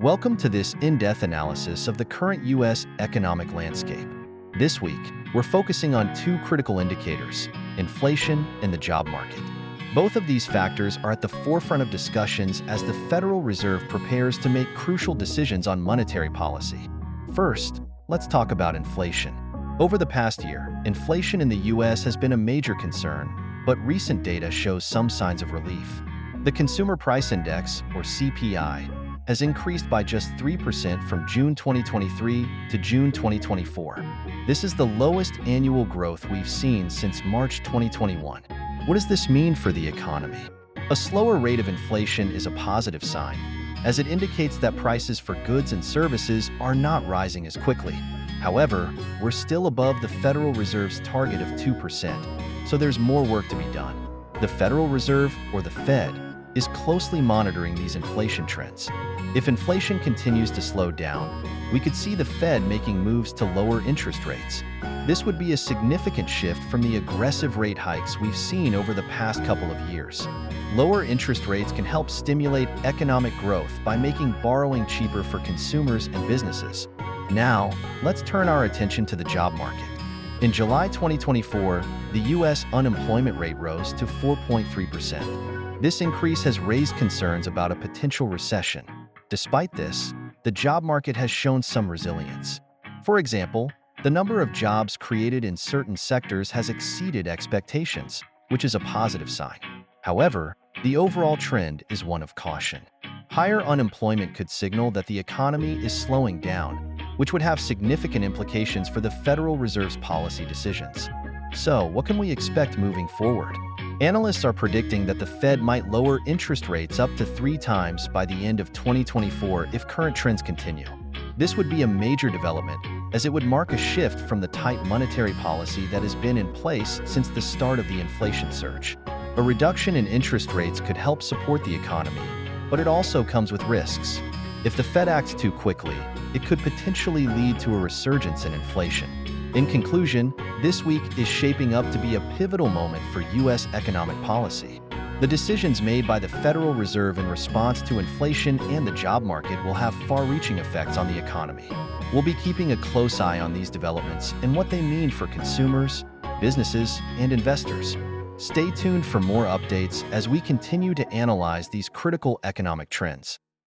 Welcome to this in-depth analysis of the current U.S. economic landscape. This week, we're focusing on two critical indicators: inflation and the job market. Both of these factors are at the forefront of discussions as the Federal Reserve prepares to make crucial decisions on monetary policy. First, let's talk about inflation. Over the past year, inflation in the U.S. has been a major concern, but recent data shows some signs of relief. The Consumer Price Index, or CPI, has increased by just 3% from June 2023 to June 2024. This is the lowest annual growth we've seen since March 2021. What does this mean for the economy? A slower rate of inflation is a positive sign, as it indicates that prices for goods and services are not rising as quickly. However, we're still above the Federal Reserve's target of 2%, so there's more work to be done. The Federal Reserve, or the Fed, is closely monitoring these inflation trends. If inflation continues to slow down, we could see the Fed making moves to lower interest rates. This would be a significant shift from the aggressive rate hikes we've seen over the past couple of years. Lower interest rates can help stimulate economic growth by making borrowing cheaper for consumers and businesses. Now, let's turn our attention to the job market. In July 2024, the U.S. unemployment rate rose to 4.3%. This increase has raised concerns about a potential recession. Despite this, the job market has shown some resilience. For example, the number of jobs created in certain sectors has exceeded expectations, which is a positive sign. However, the overall trend is one of caution. Higher unemployment could signal that the economy is slowing down, which would have significant implications for the Federal Reserve's policy decisions. So, what can we expect moving forward? Analysts are predicting that the Fed might lower interest rates up to 3 times by the end of 2024 if current trends continue. This would be a major development, as it would mark a shift from the tight monetary policy that has been in place since the start of the inflation surge. A reduction in interest rates could help support the economy, but it also comes with risks. If the Fed acts too quickly, it could potentially lead to a resurgence in inflation. In conclusion, this week is shaping up to be a pivotal moment for U.S. economic policy. The decisions made by the Federal Reserve in response to inflation and the job market will have far-reaching effects on the economy. We'll be keeping a close eye on these developments and what they mean for consumers, businesses, and investors. Stay tuned for more updates as we continue to analyze these critical economic trends.